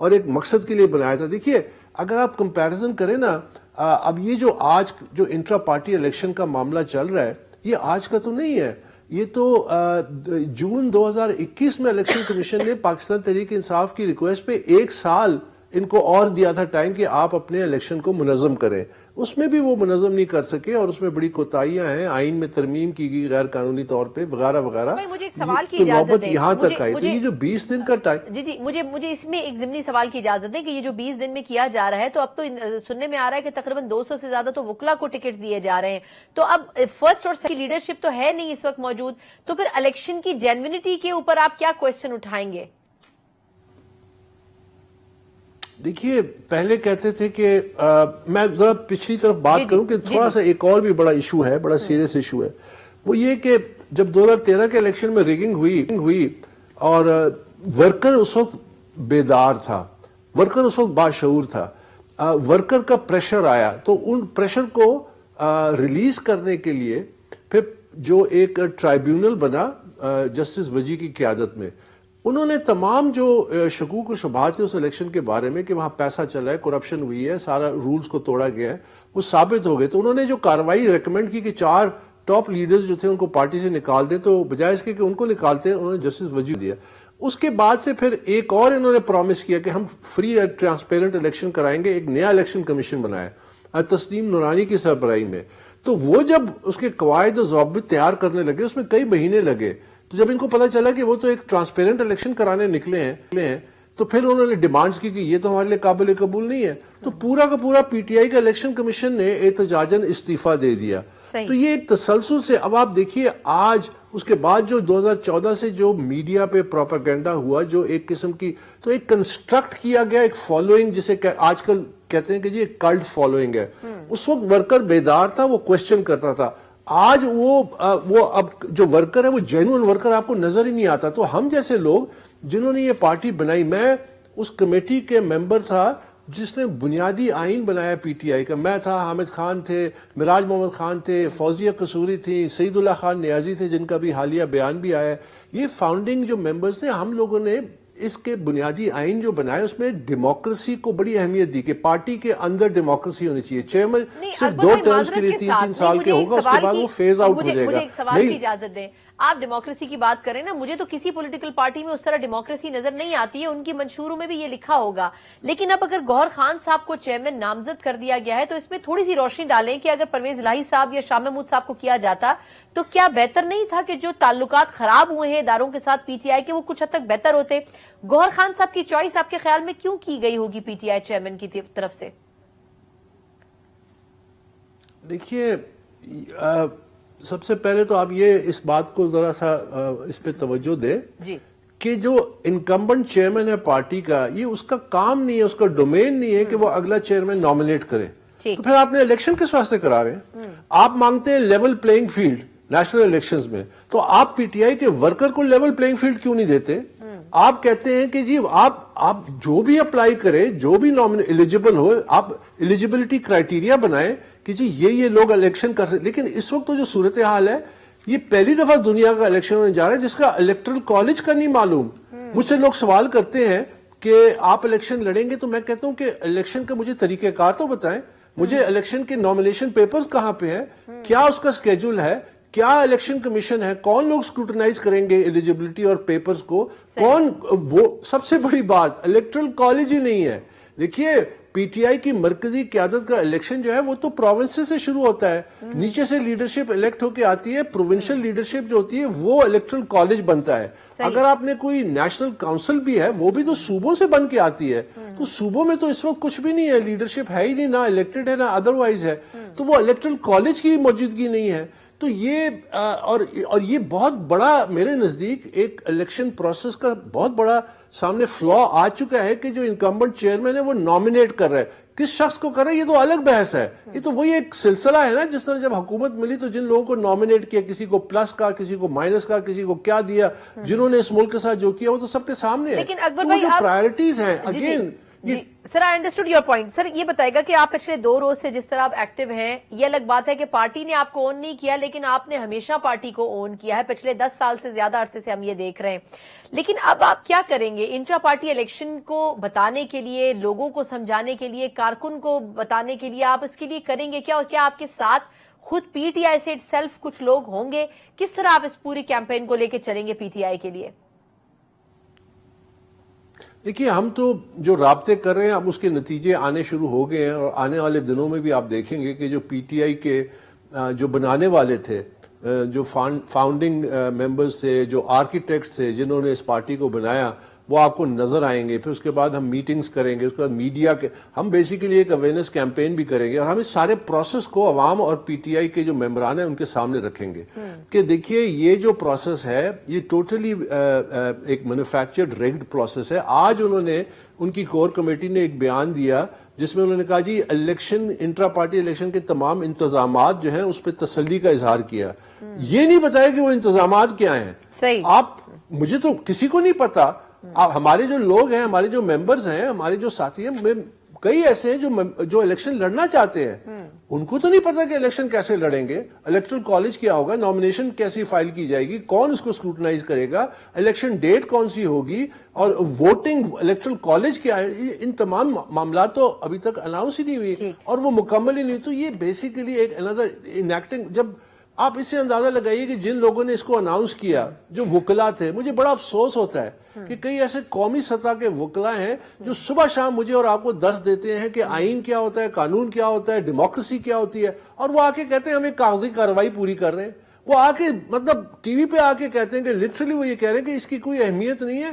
اور ایک مقصد کے لیے بنایا تھا. دیکھیے اگر آپ کمپیریزن کریں نا, اب یہ جو آج جو انٹرا پارٹی الیکشن کا معاملہ چل رہا ہے یہ آج کا تو نہیں ہے, یہ تو جون 2021 میں الیکشن کمیشن نے پاکستان تحریک انصاف کی ریکویسٹ پہ 1 سال ان کو اور دیا تھا ٹائم کہ آپ اپنے الیکشن کو منظم کریں. اس میں بھی وہ منظم نہیں کر سکے اور اس میں بڑی کوتاہیاں ہیں, آئین میں ترمیم کی گئی غیر قانونی طور پہ وغیرہ وغیرہ. مجھے ایک سوال کی تو اجازت نوبت دیں, یہاں تک آئی. تو یہ جو 20 دن کا ٹائم, جی مجھے اس میں ایک ضمنی سوال کی اجازت دیں کہ یہ جو 20 دن میں کیا جا رہا ہے, تو اب تو سننے میں آ رہا ہے کہ تقریباً 200 سے زیادہ تو وکلا کو ٹکٹ دیے جا رہے ہیں, تو اب فرسٹ اور سیکنڈ لیڈرشپ تو ہے نہیں اس وقت موجود, تو پھر الیکشن کی جینوینٹی کے اوپر آپ کیا کوشچن اٹھائیں گے؟ دیکھیے پہلے کہتے تھے کہ میں ذرا پچھلی طرف بات کروں کہ تھوڑا سا ایک اور بھی بڑا ایشو ہے, بڑا سیریس ایشو ہے, وہ یہ کہ جب 2013 کے الیکشن میں ریگنگ ہوئی اور ورکر اس وقت بیدار تھا, ورکر اس وقت باشعور تھا, ورکر کا پریشر آیا, تو ان پریشر کو ریلیز کرنے کے لیے پھر جو ایک ٹرائیبیونل بنا جسٹس وجی کی قیادت میں, انہوں نے تمام جو شکوک و شبہات تھے اس الیکشن کے بارے میں کہ وہاں پیسہ چلا ہے, کرپشن ہوئی ہے, سارا رولز کو توڑا گیا ہے, وہ ثابت ہو گئے. تو انہوں نے جو کارروائی ریکمینڈ کی کہ 4 ٹاپ لیڈرز جو تھے ان کو پارٹی سے نکال دیں, تو بجائے اس کے کہ ان کو نکالتے انہوں نے جسٹس وجی دیا. اس کے بعد سے پھر ایک اور انہوں نے پرومس کیا کہ ہم فری اور ٹرانسپیرنٹ الیکشن کرائیں گے, ایک نیا الیکشن کمیشن بنایا تسنیم نورانی کی سربراہی میں. تو وہ جب اس کے قواعد و ضوابط تیار کرنے لگے اس میں کئی مہینے لگے, تو جب ان کو پتا چلا کہ وہ تو ایک ٹرانسپیرنٹ الیکشن کرانے نکلے ہیں تو پھر انہوں نے ڈیمانڈز کی کہ یہ تو ہمارے لیے قابل قبول نہیں ہے, تو پورا کا پورا پی ٹی آئی کا الیکشن کمیشن نے احتجاجاً استعفیٰ دے دیا. تو یہ ایک تسلسل سے اب آپ دیکھیے آج اس کے بعد جو 2014 سے جو میڈیا پہ پروپیگنڈا ہوا, جو ایک قسم کی تو ایک کنسٹرکٹ کیا گیا ایک فالوئنگ جسے آج کل کہتے ہیں کہ جی ایک کلٹ فالوئنگ ہے. اس وقت ورکر بیدار تھا, وہ کوشچن کرتا تھا. آج وہ اب جو ورکر ہے وہ جینوئن ورکر آپ کو نظر ہی نہیں آتا. تو ہم جیسے لوگ جنہوں نے یہ پارٹی بنائی, میں اس کمیٹی کے ممبر تھا جس نے بنیادی آئین بنایا پی ٹی آئی کا, میں تھا, حامد خان تھے, مراج محمد خان تھے, فوزیہ قصوری تھی, سعید اللہ خان نیازی تھے جن کا بھی حالیہ بیان بھی آیا ہے. یہ فاؤنڈنگ جو ممبرز تھے, ہم لوگوں نے اس کے بنیادی آئین جو بنائے اس میں ڈیموکریسی کو بڑی اہمیت دی کہ پارٹی کے اندر ڈیموکریسی ہونی چاہیے. چیئرمین صرف 2 ٹرمز کے لیے 3 سال کے ہوگا, اس کے بعد وہ فیز آؤٹ ہو جائے گا. مجھے ایک سوال کی اجازت دیں, آپ ڈیموکریسی کی بات کریں نا, مجھے تو کسی پولیٹیکل پارٹی میں اس طرح ڈیموکریسی نظر نہیں آتی ہے, ان کی منشوروں میں بھی یہ لکھا ہوگا. لیکن اب اگر گوہر خان صاحب کو چیئرمین نامزد کر دیا گیا ہے تو اس میں تھوڑی سی روشنی ڈالیں کہ اگر پرویز الہی صاحب یا شاہ محمود صاحب کو کیا جاتا تو کیا بہتر نہیں تھا کہ جو تعلقات خراب ہوئے ہیں اداروں کے ساتھ پی ٹی آئی کے, وہ کچھ حد تک بہتر ہوتے. گوہر خان صاحب کی چوائس آپ کے خیال میں کیوں کی گئی ہوگی پی ٹی آئی چیئرمین کی طرف سے؟ دیکھیے سب سے پہلے تو آپ یہ اس بات کو ذرا سا اس پہ توجہ دیں کہ جو انکمبنٹ چیئرمین ہے پارٹی کا, یہ اس کا کام نہیں ہے, اس کا ڈومین نہیں ہے کہ وہ اگلا چیئرمین نامنیٹ کرے. تو پھر آپ نے الیکشن کس واسطے کرا رہے ہیں؟ آپ مانگتے ہیں level playing field national elections میں, تو آپ پی ٹی آئی کے ورکر کو لیول پلینگ فیلڈ کیوں نہیں دیتے؟ آپ کہتے ہیں کہ جی آپ جو بھی اپلائی کرے, جو بھی ایلیجیبل ہو, آپ ایلیجیبلٹی کرائیٹیریا بنائیں کہ جی یہ لوگ الیکشن کر سکتے. لیکن اس وقت تو جو صورتحال ہے, یہ پہلی دفعہ دنیا کا الیکشن ہونے جا رہا ہے جس کا الیکٹرل کالج کا نہیں معلوم. مجھ سے لوگ سوال کرتے ہیں کہ آپ الیکشن لڑیں گے, تو میں کہتا ہوں کہ الیکشن کا مجھے طریقہ کار تو بتائیں, مجھے الیکشن کے نامینیشن پیپرز کہاں پہ ہیں, کیا اس کا سکیجول ہے, کیا الیکشن کمیشن ہے, کون لوگ سکروٹنائز کریں گے ایلیجیبلٹی اور پیپرز کو, کون, وہ سب سے بڑی بات الیکٹرل کالج ہی نہیں ہے. دیکھیے پی ٹی آئی کی مرکزی قیادت کا الیکشن جو ہے وہ تو پروونسز سے شروع ہوتا ہے, نیچے سے لیڈرشپ الیکٹ ہو کے آتی ہے, پروونشل لیڈرشپ جو ہوتی ہے وہ الیکٹرل کالج بنتا ہے. اگر آپ نے کوئی نیشنل کاؤنسل بھی ہے وہ بھی تو صوبوں سے بن کے آتی ہے, تو صوبوں میں تو اس وقت کچھ بھی نہیں ہے, لیڈرشپ ہے ہی نہیں, نہ الیکٹڈ ہے نہ ادروائز ہے, تو وہ الیکٹرل کالج کی موجودگی نہیں ہے. تو یہ اور یہ بہت بڑا میرے نزدیک ایک الیکشن پروسیس کا بہت بڑا سامنے فلا آ چکا ہے کہ جو انکمبنٹ چیئرمین ہے وہ نامنیٹ کر رہا ہے, کس شخص کو کر رہا ہے یہ تو الگ بحث ہے. یہ تو وہی ایک سلسلہ ہے نا, جس طرح جب حکومت ملی تو جن لوگوں کو نامنیٹ کیا, کسی کو پلس کا, کسی کو مائنس کا, کسی کو کیا دیا, جنہوں نے اس ملک کے ساتھ جو کیا وہ تو سب کے سامنے ہے. لیکن اکبر وہ بھائی جو پرائرٹیز ہیں, اگین جی sir I understood your point. Sir یہ بتائے گا کہ آپ پچھلے 2 روز سے جس طرح آپ ایکٹیو ہیں, یہ الگ بات ہے کہ پارٹی نے آپ کو اون نہیں کیا, لیکن آپ نے ہمیشہ پارٹی کو اون کیا ہے. پچھلے 10 سال سے زیادہ عرصے سے ہم یہ دیکھ رہے ہیں. لیکن اب آپ کیا کریں گے انٹرا پارٹی الیکشن کو بتانے کے لیے, لوگوں کو سمجھانے کے لیے, کارکن کو بتانے کے لیے آپ اس کے لیے کریں گے کیا؟ اور کیا آپ کے ساتھ خود پی ٹی آئی سے سیلف کچھ لوگ ہوں گے؟ کس طرح آپ اس پوری کیمپین کو لے کے چلیں گے پی ٹی آئی کے لیے؟ دیکھیے, ہم تو جو رابطے کر رہے ہیں اب اس کے نتیجے آنے شروع ہو گئے ہیں, اور آنے والے دنوں میں بھی آپ دیکھیں گے کہ جو پی ٹی آئی کے جو بنانے والے تھے, جو فاؤنڈنگ ممبرز تھے, جو آرکیٹیکٹس تھے جنہوں نے اس پارٹی کو بنایا, وہ آپ کو نظر آئیں گے. پھر اس کے بعد ہم میٹنگز کریں گے, اس کے بعد میڈیا کے ہم بیسیکلی ایک اویئرنیس کیمپین بھی کریں گے, اور ہم اس سارے پروسیس کو عوام اور پی ٹی آئی کے جو ممبران ہیں ان کے سامنے رکھیں گے کہ دیکھیے یہ جو پروسیس ہے یہ ٹوٹلی ایک مینوفیکچرڈ ریگڈ پروسیس ہے. آج انہوں نے ان کی کور کمیٹی نے ایک بیان دیا جس میں انہوں نے کہا جی الیکشن, انٹرا پارٹی الیکشن کے تمام انتظامات جو ہیں اس پہ تسلی کا اظہار کیا. یہ نہیں بتایا کہ وہ انتظامات کیا ہیں. صحیح, آپ مجھے تو کسی کو نہیں پتا. ہمارے جو لوگ ہیں, ہمارے جو ممبرز ہیں, ہمارے جو ساتھی ہیں, کئی ایسے ہیں جو الیکشن لڑنا چاہتے ہیں, ان کو تو نہیں پتا کہ الیکشن کیسے لڑیں گے, الیکٹرل کالج کیا ہوگا, نامینیشن کیسی فائل کی جائے گی, کون اس کو اسکروٹنائز کرے گا, الیکشن ڈیٹ کون سی ہوگی, اور ووٹنگ الیکٹرل کالج کیا ہے. ان تمام معاملات تو ابھی تک اناؤنس ہی نہیں ہوئی اور وہ مکمل ہی نہیں. تو یہ بیسیکلی ایک اندر انیکٹنگ. جب آپ اس سے اندازہ لگائیے کہ جن لوگوں نے اس کو اناؤنس کیا جو وکلا تھے, مجھے بڑا افسوس ہوتا ہے کہ کئی ایسے قومی سطح کے وکلا ہیں جو صبح شام مجھے اور آپ کو درس دیتے ہیں کہ آئین کیا ہوتا ہے, قانون کیا ہوتا ہے, ڈیموکریسی کیا ہوتی ہے, اور وہ آ کے کہتے ہیں ہم ایک کاغذی کارروائی پوری کر رہے ہیں. وہ آ کے مطلب ٹی وی پہ آ کے کہتے ہیں کہ لٹرلی وہ یہ کہہ رہے ہیں کہ اس کی کوئی اہمیت نہیں ہے,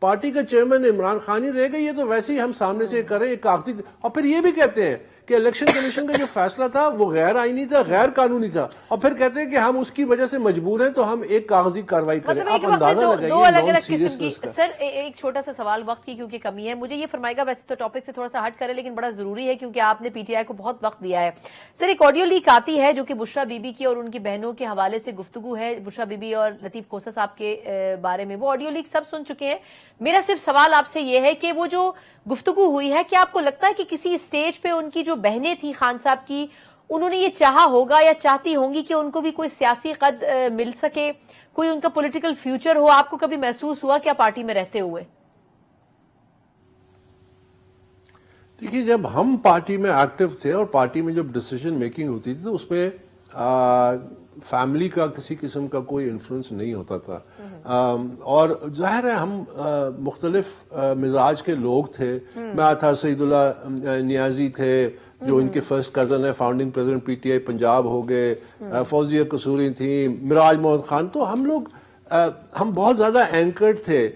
پارٹی کا چیئرمین عمران خان ہی رہے گا, یہ تو ویسے ہی ہم سامنے سے کر رہے ہیں ایک کاغذی. اور پھر یہ بھی کہتے ہیں کہ الیکشن کمیشن کا جو فیصلہ تھا وہ غیر آئینی تھا, غیر قانونی تھا, اور پھر کہتے ہیں کہ ہم اس کی وجہ سے مجبور ہیں تو ہم ایک کاغذی کارروائی کریں. آپ اندازہ لگائیے نان سیریسنس کا. سر ایک چھوٹا سا سوال وقت کی کیونکہ کمی ہے, مجھے یہ فرمائے گا, ویسے تو ٹاپک سے تھوڑا سا ہٹ کرے لیکن بڑا ضروری ہے کیونکہ آپ نے پی ٹی آئی کو بہت وقت دیا ہے. سر ایک آڈیو لیک آتی ہے جو کہ بشرا بی بی کی اور ان کی بہنوں کے حوالے سے گفتگو ہے, بشرا بی بی اور لطیف کھوسہ صاحب کے بارے میں. وہ آڈیو لیک سب سن چکے ہیں. میرا صرف سوال آپ سے یہ ہے کہ وہ جو گفتگو ہوئی ہے, کیا آپ کو لگتا ہے کہ کسی اسٹیج پہ ان کی جو بہنیں تھیں خان صاحب کی, انہوں نے یہ چاہا ہوگا یا چاہتی ہوں گی کہ ان کو بھی کوئی سیاسی قد مل سکے, کوئی ان کا پولیٹیکل فیوچر ہو؟ آپ کو کبھی محسوس ہوا کیا پارٹی میں رہتے ہوئے؟ دیکھیے, جب ہم پارٹی میں ایکٹیو تھے اور پارٹی میں جب ڈیسیژن میکنگ ہوتی تھی تو اس میں فیملی کا کسی قسم کا کوئی انفلوئنس نہیں ہوتا تھا. اور ظاہر ہے ہم مختلف مزاج کے لوگ تھے. میں تھا, سعید اللہ نیازی تھے جو ان کے فرسٹ کزن ہے, founding president P T I Punjab ہو گئے, فوزیہ قصوری تھیں, مراج محمد خان. تو ہم بہت زیادہ اینکرڈ تھے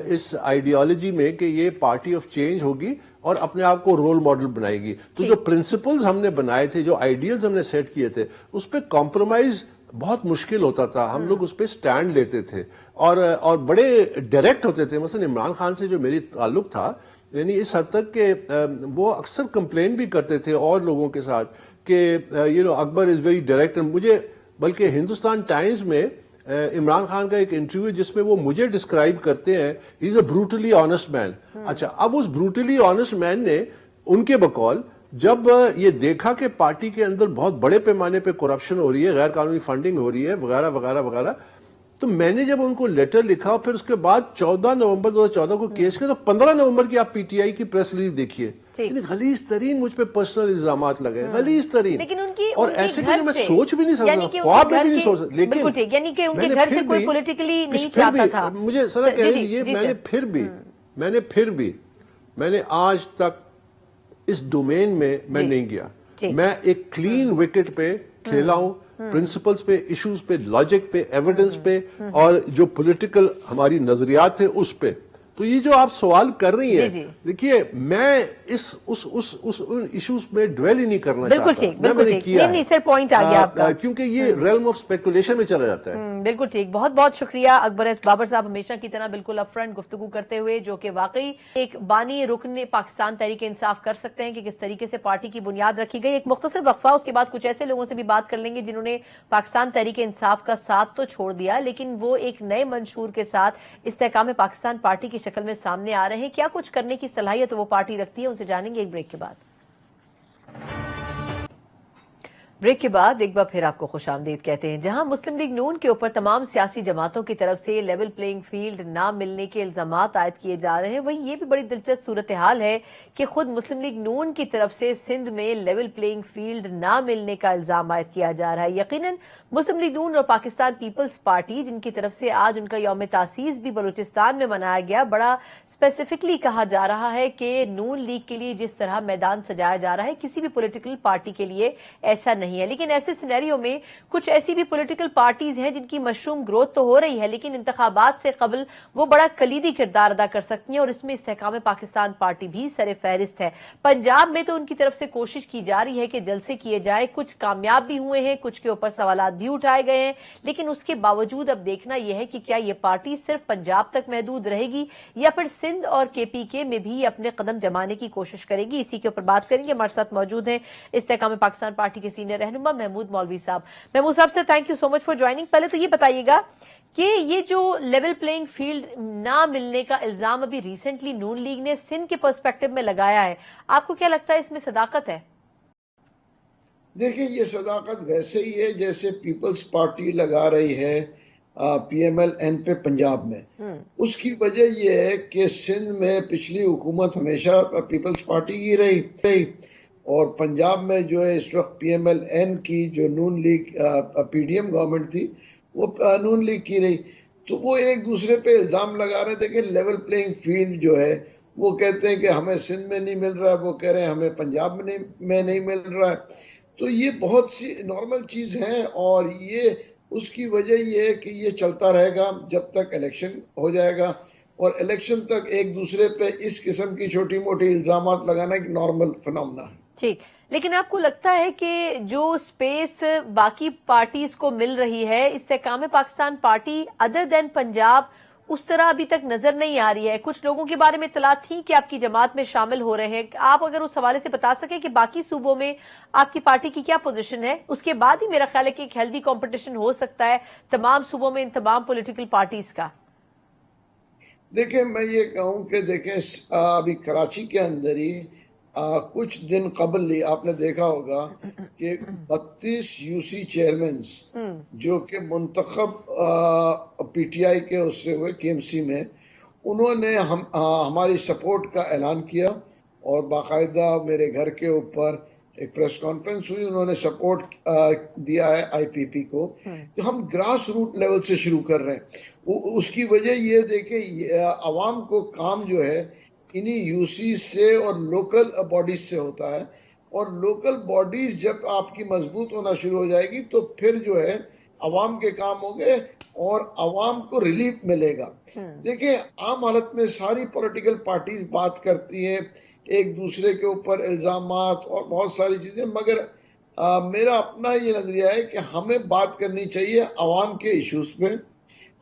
اس آئیڈیالوجی میں کہ یہ پارٹی آف چینج ہوگی اور اپنے آپ کو رول ماڈل بنائے گی. تو جو پرنسپلز ہم نے بنائے تھے, جو آئیڈیلز ہم نے سیٹ کیے تھے, اس پہ کمپرومائز بہت مشکل ہوتا تھا. ہم لوگ اس پہ سٹینڈ لیتے تھے اور بڑے ڈائریکٹ ہوتے تھے. مثلا عمران خان سے جو میری تعلق تھا, یعنی اس حد تک کہ وہ اکثر کمپلین بھی کرتے تھے اور لوگوں کے ساتھ کہ اکبر از ویری ڈائریکٹ. مجھے بلکہ ہندوستان ٹائمز میں عمران خان کا ایک انٹرویو جس میں وہ مجھے ڈسکرائب کرتے ہیں, ہی از اے بروٹلی آنےسٹ مین. اچھا, اب اس بروٹلی آنےسٹ مین نے ان کے بقول جب یہ دیکھا کہ پارٹی کے اندر بہت بڑے پیمانے پہ کرپشن ہو رہی ہے, غیر قانونی فنڈنگ ہو رہی ہے وغیرہ وغیرہ وغیرہ, تو میں نے جب ان کو لیٹر لکھا اور پھر اس کے بعد 14 نومبر 2014 کو کیس کیا, تو 15 نومبر کی آپ پی ٹی آئی کی پریس ریلیز دیکھیے, غلیظ ترین مجھ پہ پرسنل الزامات لگے, غلیظ ترین. اور ایسے کہ جو میں سوچ بھی نہیں سکتا, خواب میں بھی نہیں سوچ سکتا. لیکن یعنی کہ ان کے گھر سے کوئی پولیٹیکلی نہیں چاہتا تھا. مجھے سر کہہ رہے یہ میں نے آج تک اس ڈومین میں نہیں گیا. میں ایک کلین وکٹ پہ کھیلا ہوں, پرنسپلز پہ, ایشوز پہ, لاجک پہ, ایویڈنس پہ, اور جو پولیٹیکل ہماری نظریات تھے اس پہ. تو یہ جو آپ سوال کر رہی ہیں, دیکھیے میں ان ایشوز میں ڈویل ہی نہیں کرنا چاہتا. میں نے کیا ہے کیونکہ یہ ریلم آف اسپیکولیشن میں چلا جاتا ہے. بالکل ٹھیک. بہت بہت شکریہ اکبر ایس بابر صاحب, ہمیشہ کی طرح بالکل اپ فرنٹ گفتگو کرتے ہوئے, جو کہ واقعی ایک بانی رکن پاکستان تحریک انصاف کر سکتے ہیں کہ کس طریقے سے پارٹی کی بنیاد رکھی گئی. ایک مختصر وقفہ, اس کے بعد کچھ ایسے لوگوں سے بھی بات کر لیں گے جنہوں نے پاکستان تحریک انصاف کا ساتھ تو چھوڑ دیا لیکن وہ ایک نئے منشور کے ساتھ استحکام پاکستان پارٹی کی شکل میں سامنے آ رہے ہیں. کیا کچھ کرنے کی صلاحیت وہ پارٹی رکھتی ہے, ان سے جانیں گے ایک بریک کے بعد. بریک کے بعد ایک بار پھر آپ کو خوش آمدید کہتے ہیں. جہاں مسلم لیگ نون کے اوپر تمام سیاسی جماعتوں کی طرف سے لیول پلینگ فیلڈ نہ ملنے کے الزامات عائد کیے جا رہے ہیں, وہیں یہ بھی بڑی دلچسپ صورتحال ہے کہ خود مسلم لیگ نون کی طرف سے سندھ میں لیول پلینگ فیلڈ نہ ملنے کا الزام عائد کیا جا رہا ہے. یقیناً مسلم لیگ نون اور پاکستان پیپلز پارٹی, جن کی طرف سے آج ان کا یوم تاسیس بھی بلوچستان میں منایا گیا, بڑا اسپیسیفکلی کہا جا رہا ہے کہ نون لیگ کے لیے جس طرح میدان سجایا جا رہا ہے کسی بھی پولیٹیکل پارٹی کے لیے ایسا نہیں ہے. لیکن ایسے سینیریو میں کچھ ایسی بھی پولیٹیکل پارٹیز ہیں جن کی مشروم گروتھ تو ہو رہی ہے, لیکن انتخابات سے قبل وہ بڑا کلیدی کردار ادا کر سکتی ہیں, اور اس میں استحکام پاکستان پارٹی بھی سر فہرست ہے. پنجاب میں تو ان کی طرف سے کوشش کی جا رہی ہے کہ جلسے کیے جائیں, کچھ کامیاب بھی ہوئے ہیں, کچھ کے اوپر سوالات بھی اٹھائے گئے ہیں, لیکن اس کے باوجود اب دیکھنا یہ ہے کہ کیا یہ پارٹی صرف پنجاب تک محدود رہے گی یا پھر سندھ اور کے پی کے میں بھی اپنے قدم جمانے کی کوشش کرے گی. اسی کے اوپر بات کریں گے. ہمارے ساتھ موجود ہیں استحکام پاکستان پارٹی کے سینئر رہنما محمود مولوی صاحب. محمود صاحب سے thank you so much for joining. پہلے تو یہ بتائیے گا کہ یہ جو لیول پلینگ فیلڈ نہ ملنے کا الزام ابھی ریسنٹلی نون لیگ نے سندھ کے پرسپیکٹو میں لگایا ہے, آپ کو کیا لگتا ہے اس میں صداقت ہے؟ دیکھیں, یہ صداقت ویسے ہی ہے جیسے پیپلز پارٹی لگا رہی ہے پی ایم ایل این پہ پنجاب میں. اس کی وجہ یہ ہے کہ سندھ میں پچھلی حکومت ہمیشہ پیپلز پارٹی کی رہی, اور پنجاب میں جو ہے اس وقت پی ایم ایل این کی جو Noon league P D M government تھی وہ نون لیگ کی رہی. تو وہ ایک دوسرے پہ الزام لگا رہے تھے کہ لیول پلینگ فیلڈ جو ہے, وہ کہتے ہیں کہ ہمیں سندھ میں نہیں مل رہا ہے, وہ کہہ رہے ہیں ہمیں پنجاب میں نہیں مل رہا ہے. تو یہ بہت سی نارمل چیز ہیں, اور یہ اس کی وجہ یہ ہے کہ یہ چلتا رہے گا جب تک الیکشن ہو جائے گا, اور الیکشن تک ایک دوسرے پہ اس قسم کی چھوٹی موٹی الزامات لگانا ایک نارمل فنامنا ہے. ٹھیک, لیکن آپ کو لگتا ہے کہ جو سپیس باقی پارٹیز کو مل رہی ہے استحکام پاکستان پارٹی ادر دین پنجاب اس طرح ابھی تک نظر نہیں آ رہی ہے؟ کچھ لوگوں کے بارے میں اطلاعات تھیں کہ آپ کی جماعت میں شامل ہو رہے ہیں, آپ اگر اس حوالے سے بتا سکیں کہ باقی صوبوں میں آپ کی پارٹی کی کیا پوزیشن ہے, اس کے بعد ہی میرا خیال ہے کہ ایک ہیلدی کمپٹیشن ہو سکتا ہے تمام صوبوں میں ان تمام پولیٹیکل پارٹیز کا. دیکھیں, میں یہ کہوں کہ دیکھیں ابھی کراچی کے اندر ہی کچھ دن قبل آپ نے دیکھا ہوگا کہ 32 یو سی چیئرمینز جو کہ منتخب پی ٹی آئی کے اس سے ہوئے کے ایم سی میں, انہوں نے ہماری سپورٹ کا اعلان کیا, اور باقاعدہ میرے گھر کے اوپر ایک پریس کانفرنس ہوئی, انہوں نے سپورٹ دیا ہے آئی پی پی کو. تو ہم گراس روٹ لیول سے شروع کر رہے ہیں. اس کی وجہ یہ دیکھیں, عوام کو کام جو ہے انہی یو سی سے اور لوکل باڈیز سے ہوتا ہے, اور لوکل باڈیز جب آپ کی مضبوط ہونا شروع ہو جائے گی تو پھر جو ہے عوام کے کام ہوں گے اور عوام کو ریلیف ملے گا. دیکھیں, عام حالت میں ساری پولیٹیکل پارٹیز بات کرتی ہیں ایک دوسرے کے اوپر الزامات اور بہت ساری چیزیں, مگر میرا اپنا یہ نظریہ ہے کہ ہمیں بات کرنی چاہیے عوام کے ایشوز پہ,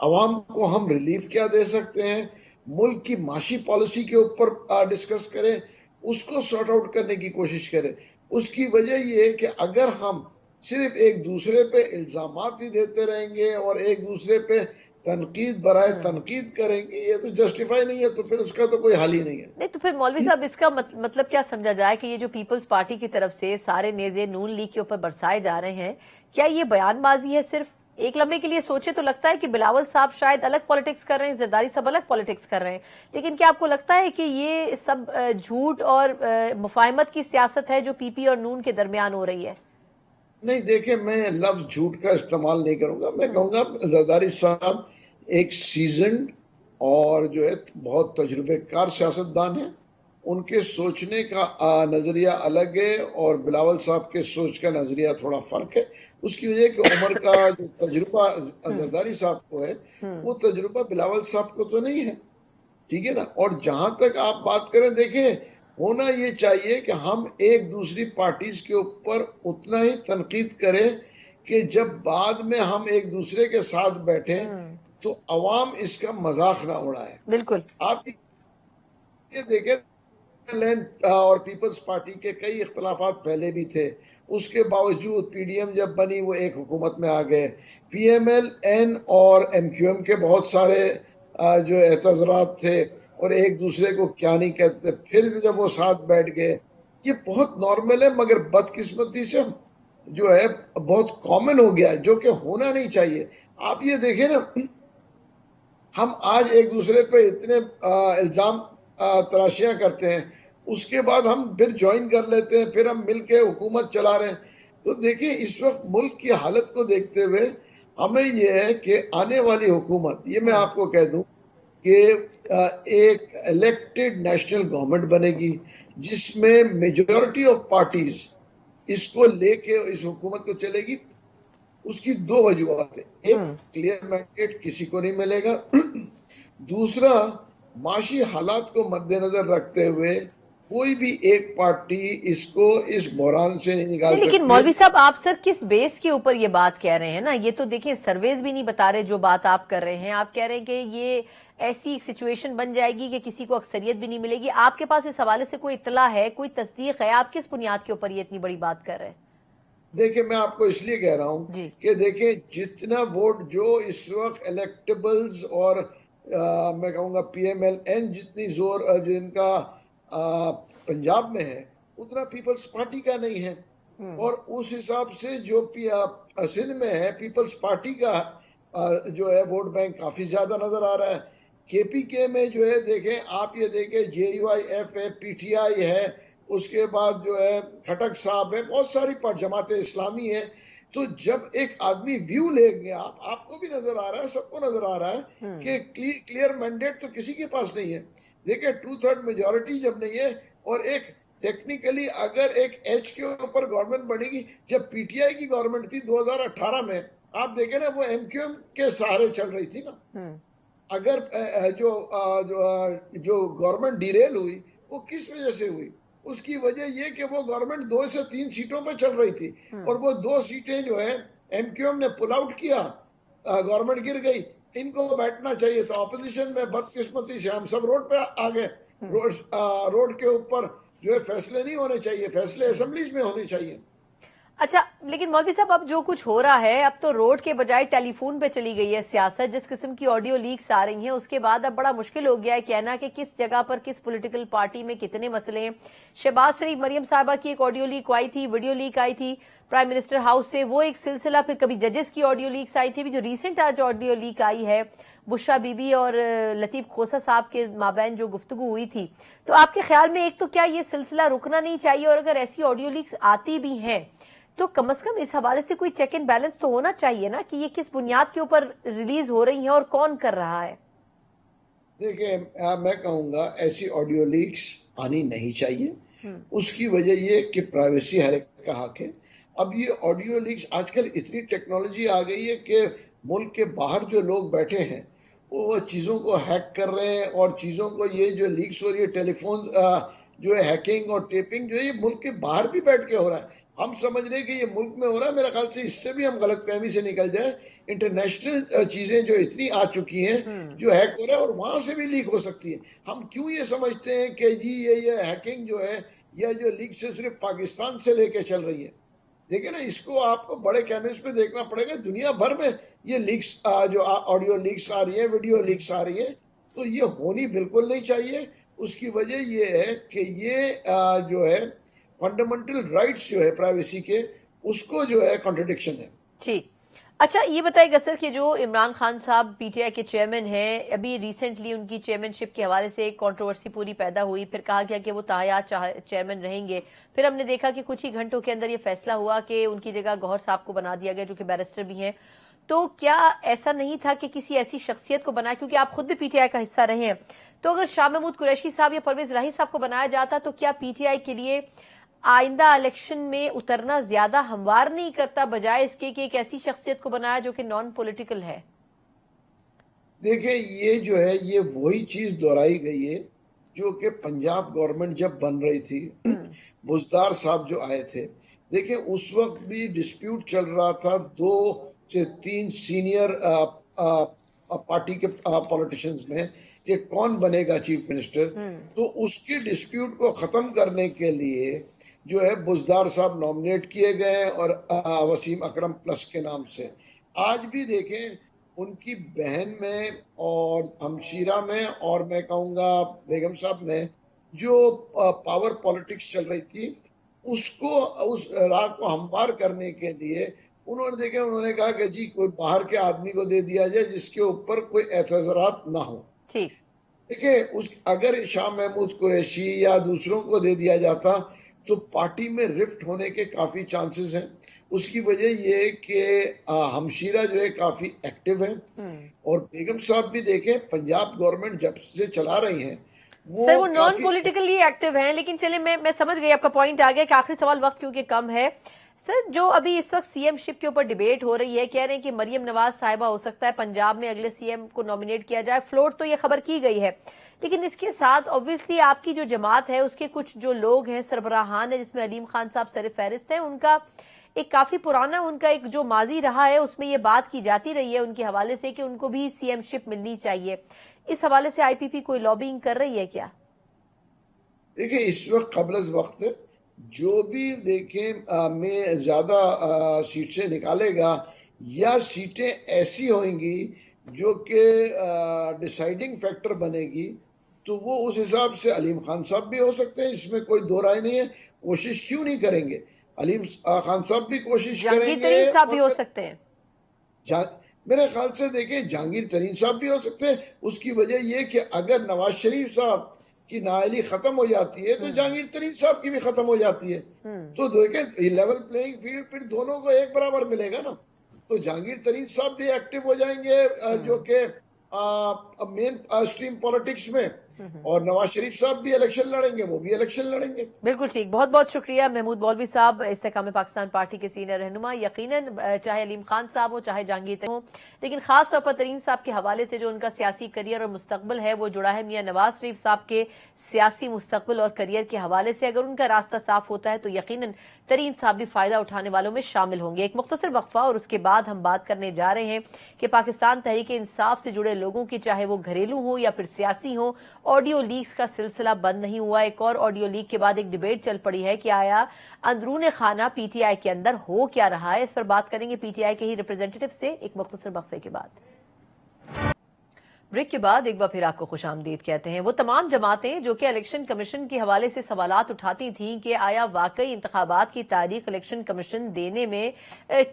عوام کو ہم ریلیف کیا دے سکتے ہیں, ملک کی معاشی پالیسی کے اوپر ڈسکس کریں, اس کو سارٹ آؤٹ کرنے کی کوشش کریں. اس کی وجہ یہ ہے کہ اگر ہم صرف ایک دوسرے پہ الزامات ہی دیتے رہیں گے اور ایک دوسرے پہ تنقید برائے تنقید کریں گے, یہ تو جسٹیفائی نہیں ہے, تو پھر اس کا تو کوئی حل ہی نہیں ہے. نہیں تو پھر مولوی صاحب اس کا مطلب کیا سمجھا جائے کہ یہ جو پیپلز پارٹی کی طرف سے سارے نیزے نون لیگ کے اوپر برسائے جا رہے ہیں, کیا یہ بیان بازی ہے صرف؟ ایک لمحے کے لیے سوچے تو لگتا ہے کہ بلاول صاحب شاید الگ پالیٹکس کر رہے ہیں, زرداری صاحب الگ پالیٹکس کر رہے ہیں, لیکن کیا آپ کو لگتا ہے کہ یہ سب جھوٹ اور مفاہمت کی سیاست ہے جو پی پی اور نون کے درمیان ہو رہی ہے؟ نہیں, دیکھیں, میں لفظ جھوٹ کا استعمال نہیں کروں گا. میں کہوں گا زرداری صاحب ایک سیزنڈ اور جو ہے بہت تجربے کار سیاستدان ہیں, ان کے سوچنے کا نظریہ الگ ہے اور بلاول صاحب کے سوچ کا نظریہ تھوڑا فرق ہے. اس کی وجہ کہ عمر کا جو تجربہ زرداری صاحب کو ہے وہ تجربہ بلاول صاحب کو تو نہیں ہے, ٹھیک ہے نا. اور جہاں تک آپ بات کریں, دیکھیں, ہونا یہ چاہیے کہ ہم ایک دوسری پارٹیز کے اوپر اتنا ہی تنقید کریں کہ جب بعد میں ہم ایک دوسرے کے ساتھ بیٹھیں تو عوام اس کا مذاق نہ اڑائے. بالکل. آپ یہ دیکھیں, لینڈ اور پیپلز پارٹی کے کئی اختلافات پہلے بھی تھے, اس کے باوجود پی ڈی ایم جب بنی وہ ایک حکومت میں آ گئے. پی ایم ایل این اور ایم کیو ایم کے بہت سارے جو اعتراضات تھے, اور ایک دوسرے کو کیا نہیں کہتے، پھر بھی جب وہ ساتھ بیٹھ گئے، یہ بہت نارمل ہے، مگر بدقسمتی سے جو ہے بہت کامن ہو گیا ہے، جو کہ ہونا نہیں چاہیے. آپ یہ دیکھیں نا، ہم آج ایک دوسرے پہ اتنے الزام تراشیاں کرتے ہیں، اس کے بعد ہم پھر جوائن کر لیتے ہیں، پھر ہم مل کے حکومت چلا رہے ہیں. تو دیکھیں اس وقت ملک کی حالت کو دیکھتے ہوئے ہمیں یہ ہے کہ آنے والی حکومت، یہ میں آپ کو کہہ دوں کہ ایک الیکٹڈ نیشنل گورنمنٹ بنے گی جس میں میجورٹی آف پارٹیز اس کو لے کے اس حکومت کو چلے گی. اس کی دو وجوہات ہیں، ایک کلیئر مینڈیٹ کسی کو نہیں ملے گا، دوسرا معاشی حالات کو مد نظر رکھتے ہوئے کوئی بھی ایک پارٹی اس کو اس بحران سے نہیں نکال لیکن سکتی. مولوی صاحب آپ سر کس بیس کے اوپر یہ بات کہہ رہے ہیں نا؟ یہ تو دیکھیں سرویز بھی نہیں بتا رہے جو بات آپ کر رہے ہیں. آپ کہہ رہے ہیں کہ یہ ایسی سچویشن بن جائے گی کہ کسی کو اکثریت بھی نہیں ملے گی. آپ کے پاس اس حوالے سے کوئی اطلاع ہے، کوئی تصدیق ہے؟ آپ کس بنیاد کے اوپر یہ اتنی بڑی بات کر رہے ہیں؟ دیکھیں میں آپ کو اس لیے کہہ رہا ہوں جی کہ دیکھیں جتنا ووٹ جو اس وقت الیکٹیبلز اور میں کہوں گا پی ایم ایل این جتنی زور جن کا پنجاب میں ہے، اتنا پیپلز پارٹی کا نہیں ہے. اور اس حساب سے جو سندھ میں ہے پیپلز پارٹی کا جو ہے ووٹ بینک کافی زیادہ نظر آ رہا ہے. کے پی کے میں جو ہے دیکھیں آپ یہ دیکھیں جے یو آئی ایف ہے، پی ٹی آئی ہے، اس کے بعد جو ہے کھٹک صاحب ہے، بہت ساری جماعت اسلامی ہے. تو جب ایک آدمی ویو لے گیا، آپ کو بھی نظر آ رہا ہے، سب کو نظر آ رہا ہے کہ کلیئر مینڈیٹ تو کسی کے پاس نہیں ہے. دیکھیں 2/3 میجورٹی جب نہیں ہے، اور ایک ٹیکنیکلی اگر ایک ایچ کے اوپر گورنمنٹ بنے گی، جب پی ٹی آئی کی گورنمنٹ تھی 2018 میں، آپ دیکھیں نا وہ ایم کیو ایم کے سہارے چل رہی تھی نا. اگر جو گورنمنٹ ڈیریل ہوئی وہ کس وجہ سے ہوئی؟ اس کی وجہ یہ کہ وہ گورنمنٹ 2 سے 3 سیٹوں پہ چل رہی تھی، اور وہ 2 سیٹیں جو ہے ایم کیو ایم نے پل آؤٹ کیا، گورنمنٹ گر گئی. ان کو بیٹھنا چاہیے تو اپوزیشن میں بدقسمتی سے ہم سب روڈ پہ آ گئے. روڈ کے اوپر جو ہے فیصلے نہیں ہونے چاہیے، فیصلے اسمبلیز میں ہونے چاہیے. اچھا لیکن مولوی صاحب اب جو کچھ ہو رہا ہے، اب تو روڈ کے بجائے ٹیلی فون پہ چلی گئی ہے سیاست. جس قسم کی آڈیو لیکس آ رہی ہیں اس کے بعد اب بڑا مشکل ہو گیا ہے کہنا کہ کس جگہ پر کس پولیٹیکل پارٹی میں کتنے مسئلے ہیں. شہباز شریف مریم صاحبہ کی ایک آڈیو لیک آئی تھی، ویڈیو لیک آئی تھی پرائم منسٹر ہاؤس سے، وہ ایک سلسلہ. پھر کبھی ججز کی آڈیو لیکس آئی تھی. جو ریسنٹ آج آڈیو لیک آئی ہے بشرا بی بی اور لطیف کھوسہ صاحب کے مابین جو گفتگو ہوئی تھی، تو آپ کے خیال میں ایک تو کیا یہ سلسلہ رکنا نہیں چاہیے، اور اگر ایسی آڈیو لیکس آتی بھی ہیں تو کم از کم اس حوالے سے کوئی چیک اینڈ بیلنس تو ہونا چاہیے نا کہ یہ کس بنیاد کے اوپر ریلیز ہو رہی ہیں اور کون کر رہا ہے؟ دیکھیں میں کہوں گا ایسی آڈیو لیکس آنی نہیں چاہیے. اس کی وجہ یہ کہ پرائیویسی ہر ایک کا حق ہے. اب یہ آڈیو لیکس آج کل اتنی ٹیکنالوجی آ گئی ہے کہ ملک کے باہر جو لوگ بیٹھے ہیں وہ چیزوں کو ہیک کر رہے ہیں، اور چیزوں کو یہ جو لیکس ہو رہی ہے ٹیلی فون جو ہے ہیکنگ اور ٹیپنگ جو ہے یہ ملک کے باہر بھی بیٹھ کے ہو رہا ہے. ہم سمجھ رہے کہ یہ ملک میں ہو رہا ہے، میرے خیال سے اس سے بھی ہم غلط فہمی سے نکل جائیں. انٹرنیشنل چیزیں جو اتنی آ چکی ہیں جو ہیک ہو رہا ہے، اور وہاں سے بھی لیک ہو سکتی ہے. ہم کیوں یہ سمجھتے ہیں کہ جی یہ ہیکنگ جو ہے یا جو لیک سے صرف پاکستان سے لے کے چل رہی ہے؟ دیکھیں نا، اس کو آپ کو بڑے کینوس پہ دیکھنا پڑے گا. دنیا بھر میں یہ لیکس جو آڈیو لیکس آ رہی ہیں، ویڈیو لیکس آ رہی ہیں، تو یہ ہونی بالکل نہیں چاہیے. اس کی وجہ یہ ہے کہ یہ جو ہے فنڈامنٹل رائٹس جو ہے پرائیویسی کے، اس کو جو ہے کنٹرڈکشن ہے. جی اچھا یہ بتائیے گا سر کہ جو عمران خان صاحب پی ٹی آئی کے چیئرمین ہیں، ابھی ریسنٹلی ان کی چیئرمین شپ کے حوالے سے ایک کنٹروورسی پوری پیدا ہوئی. پھر کہا گیا کہ وہ تاحیات چیئرمین رہیں گے. پھر ہم نے دیکھا کہ کچھ ہی گھنٹوں کے اندر یہ فیصلہ ہوا کہ ان کی جگہ گوہر صاحب کو بنا دیا گیا جو کہ بیرسٹر بھی ہیں. تو کیا ایسا نہیں تھا کہ کسی ایسی شخصیت کو بنایا، کیونکہ آپ خود بھی پی ٹی آئی کا حصہ رہے ہیں، تو اگر شاہ محمود قریشی صاحب یا پرویز الہی صاحب کو بنایا جاتا تو کیا پی ٹی آئی کے لیے آئندہ الیکشن میں اترنا زیادہ ہموار نہیں کرتا، بجائے اس کے کہ ایک ایسی شخصیت کو بنایا جو کہ نان پولیٹیکل ہے؟ دیکھیں یہ جو ہے یہ وہی چیز دہرائی گئی ہے جو کہ پنجاب گورنمنٹ جب بن رہی تھی، بزدار صاحب جو آئے تھے، دیکھیں اس وقت بھی ڈسپیوٹ چل رہا تھا 2 سے 3 سینئر پارٹی کے پولیٹیشینز میں کہ کون بنے گا چیف منسٹر. تو اس کی ڈسپیوٹ کو ختم کرنے کے لیے جو ہے بزدار صاحب نامنیٹ کیے گئے، اور وسیم اکرم پلس کے نام سے. آج بھی دیکھیں ان کی بہن میں اور ہمشیرہ میں اور میں کہوں گا بیگم صاحب میں جو پاور پالیٹکس چل رہی تھی اس راہ کو ہموار کرنے کے لیے انہوں نے کہا کہ جی کوئی باہر کے آدمی کو دے دیا جائے جس کے اوپر کوئی اعتراضات نہ ہو. دیکھیں اگر شاہ محمود قریشی یا دوسروں کو دے دیا جاتا تو پارٹی میں رفٹ ہونے کے کافی چانسز ہیں. اس کی وجہ یہ کہ ہمشیرہ جو ہے کافی ایکٹیو ہیں اور بیگم صاحب بھی دیکھیں پنجاب گورنمنٹ جب سے چلا رہی ہیں سر وہ نان پولیٹیکلی ایکٹیو ہیں. لیکن چلیں میں سمجھ گئی آپ کا پوائنٹ آ گیا کہ آخری سوال وقت کیونکہ کم ہے. سر جو ابھی اس وقت سی ایم شپ کے اوپر ڈیبیٹ ہو رہی ہے، کہہ رہے ہیں کہ مریم نواز صاحبہ ہو سکتا ہے پنجاب میں اگلے سی ایم کو نامینیٹ کیا جائے. فلوٹ تو یہ خبر کی گئی ہے، لیکن اس کے ساتھ اوبویسلی آپ کی جو جماعت ہے اس کے کچھ جو لوگ ہیں سربراہان ہیں جس میں علیم خان صاحب سر فہرست ہیں، ان کا ایک کافی پرانا ان کا ایک جو ماضی رہا ہے اس میں یہ بات کی جاتی رہی ہے ان کے حوالے سے کہ ان کو بھی سی ایم شپ ملنی چاہیے. اس حوالے سے آئی پی پی کوئی لابنگ کر رہی ہے کیا؟ دیکھیں اس وقت قبل از وقت جو بھی دیکھیں میں زیادہ سیٹ سے نکالے گا یا سیٹیں ایسی ہوئیں گی جو کہ ڈیسائیڈنگ فیکٹر بنے گی تو وہ اس حساب سے علیم خان صاحب بھی ہو سکتے ہیں. اس میں کوئی دو رائے نہیں ہے. کوشش کیوں نہیں کریں گے؟ علیم خان صاحب بھی کوشش کریں گے، جہانگیر ترین صاحب بھی ہو سکتے ہیں. میرے خیال سے دیکھیں جہانگیر ترین صاحب بھی ہو سکتے ہیں. اس کی وجہ یہ کہ اگر نواز شریف صاحب کی نااہلی ختم ہو جاتی ہے تو جہانگیر ترین صاحب کی بھی ختم ہو جاتی ہے. تو دیکھیں لیول پلینگ فیلڈ پھر دونوں کو ایک برابر ملے گا نا. تو جہانگیر ترین صاحب بھی ایکٹیو ہو جائیں گے جو کہ مین اسٹریم پالیٹکس میں، اور نواز شریف صاحب بھی الیکشن لڑیں گے، وہ بھی الیکشن لڑیں گے. بالکل ٹھیک. بہت بہت شکریہ محمود مولوی صاحب، استحکام پاکستان پارٹی کے سینئر رہنما. یقیناً چاہے علیم خان صاحب ہو چاہے جہانگیر ترین ہو، لیکن خاص طور پر ترین صاحب کے حوالے سے جو ان کا سیاسی کریئر اور مستقبل ہے وہ جڑا ہے میاں نواز شریف صاحب کے سیاسی مستقبل اور کریئر کے حوالے سے. اگر ان کا راستہ صاف ہوتا ہے تو یقیناً ترین صاحب بھی فائدہ اٹھانے والوں میں شامل ہوں گے. ایک مختصر وقفہ اور اس کے بعد ہم بات کرنے جا رہے ہیں کہ پاکستان تحریک انصاف سے جڑے لوگوں کی چاہے وہ گھریلو ہو یا پھر سیاسی ہو، آڈیو لیکس کا سلسلہ بند نہیں ہوا. ایک اور آڈیو لیک کے بعد ایک ڈیبیٹ چل پڑی ہے کہ آیا اندرون خانہ پی ٹی آئی کے اندر ہو کیا رہا ہے. اس پر بات کریں گے پی ٹی آئی کے ہی ریپرزینٹیٹو سے ایک مختصر وقفے کے بعد. بریک کے بعد ایک بار پھر آپ کو خوش آمدید کہتے ہیں. وہ تمام جماعتیں جو کہ الیکشن کمیشن کے حوالے سے سوالات اٹھاتی تھیں کہ آیا واقعی انتخابات کی تاریخ الیکشن کمیشن دینے میں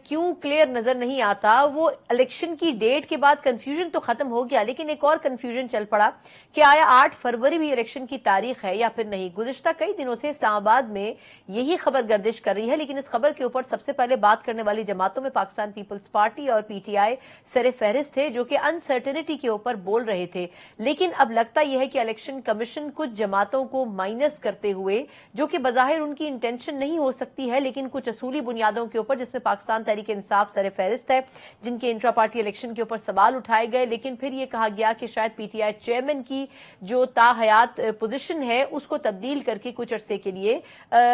کیوں کلیئر نظر نہیں آتا، وہ الیکشن کی ڈیٹ کے بعد کنفیوژن تو ختم ہو گیا لیکن ایک اور کنفیوژن چل پڑا کہ آیا 8 فروری بھی الیکشن کی تاریخ ہے یا پھر نہیں. گزشتہ کئی دنوں سے اسلام آباد میں یہی خبر گردش کر رہی ہے، لیکن اس خبر کے اوپر سب سے پہلے بات کرنے والی جماعتوں میں پاکستان پیپلز پارٹی اور پی ٹی آئی سر فہرست تھے جو کہ انسرٹنٹی کے اوپر بول رہے تھے. لیکن اب لگتا یہ ہے کہ الیکشن کمیشن کچھ جماعتوں کو مائنس کرتے ہوئے، جو کہ بظاہر ان کی انٹینشن نہیں ہو سکتی ہے لیکن کچھ اصولی بنیادوں کے اوپر، جس میں پاکستان تحریک انصاف سر فہرست ہے، جن کے انٹرا پارٹی الیکشن کے اوپر سوال اٹھائے گئے. لیکن پھر یہ کہا گیا کہ شاید پی ٹی آئی چیئرمین کی جو تاحیات پوزیشن ہے اس کو تبدیل کر کے کچھ عرصے کے لیے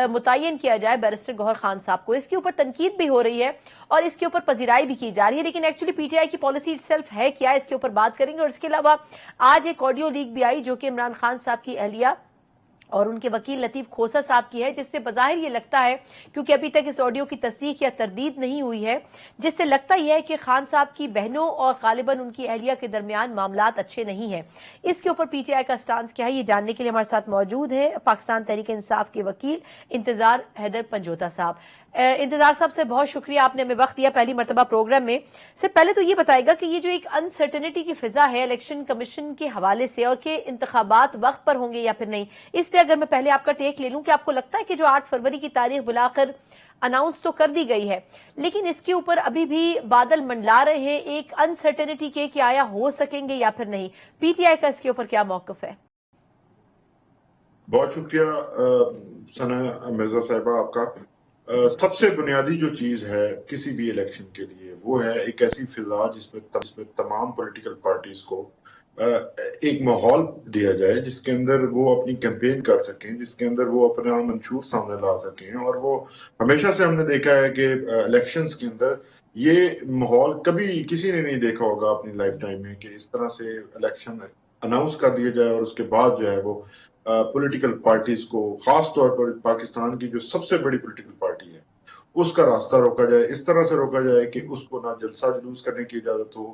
متعین کیا جائے بیرسٹر گوہر خان صاحب کو. اس کے اوپر تنقید بھی ہو رہی ہے اور اس کے اوپر پذیرائی بھی کی جا رہی ہے، لیکن ایکچولی پی ٹی آئی کی پالیسی اٹ سیلف ہے کیا، اس کے اوپر بات کریں گے. اور اس کے علاوہ آج ایک آڈیو لیک بھی آئی جو کہ عمران خان صاحب کی اہلیہ اور ان کے وکیل لطیف کھوسا صاحب کی ہے، جس سے بظاہر یہ لگتا ہے، کیونکہ ابھی تک اس آڈیو کی تصدیق یا تردید نہیں ہوئی ہے، جس سے لگتا یہ ہے کہ خان صاحب کی بہنوں اور غالباً ان کی اہلیہ کے درمیان معاملات اچھے نہیں ہیں. اس کے اوپر پی ٹی آئی کا سٹانس کیا ہے یہ جاننے کے لیے ہمارے ساتھ موجود ہے پاکستان تحریک انصاف کے وکیل انتظار حیدر پنجوتا صاحب. انتظار صاحب سے بہت شکریہ، آپ نے ہمیں وقت دیا پہلی مرتبہ پروگرام میں. سر پہلے تو یہ بتائے گا کہ یہ جو ایک انسرٹنٹی کی فضا ہے الیکشن کمیشن کے حوالے سے اور کہ انتخابات وقت پر ہوں گے یا پھر نہیں، اس پہ اگر میں پہلے آپ کا ٹیک لے لوں کہ آپ کو لگتا ہے کہ جو 8 فروری کی تاریخ بلاخر اناؤنس تو کر دی گئی ہے لیکن اس کے اوپر ابھی بھی بادل منڈلا رہے ہیں ایک انسرٹنٹی کے کہ آیا ہو سکیں گے یا پھر نہیں، پی ٹی آئی کا اس کے اوپر کیا موقف ہے؟ بہت شکریہ ثنا مرزا صاحبہ آپ کا. سب سے بنیادی جو چیز ہے کسی بھی الیکشن کے لیے وہ ہے ایک ایسی فضا جس میں تمام پولیٹیکل پارٹیز کو ایک ماحول دیا جائے جس کے اندر وہ اپنی کیمپین کر سکیں، جس کے اندر وہ اپنا منشور سامنے لا سکیں. اور وہ ہمیشہ سے ہم نے دیکھا ہے کہ الیکشنز کے اندر یہ ماحول کبھی کسی نے نہیں دیکھا ہوگا اپنی لائف ٹائم میں کہ اس طرح سے الیکشن اناؤنس کر دیا جائے اور اس کے بعد جو ہے وہ پولیٹیکل پارٹیز کو، خاص طور پر پاکستان کی جو سب سے بڑی پولیٹیکل پارٹی ہے، اس کا راستہ روکا جائے، اس طرح سے روکا جائے کہ اس کو نہ جلسہ جلوس کرنے کی اجازت ہو،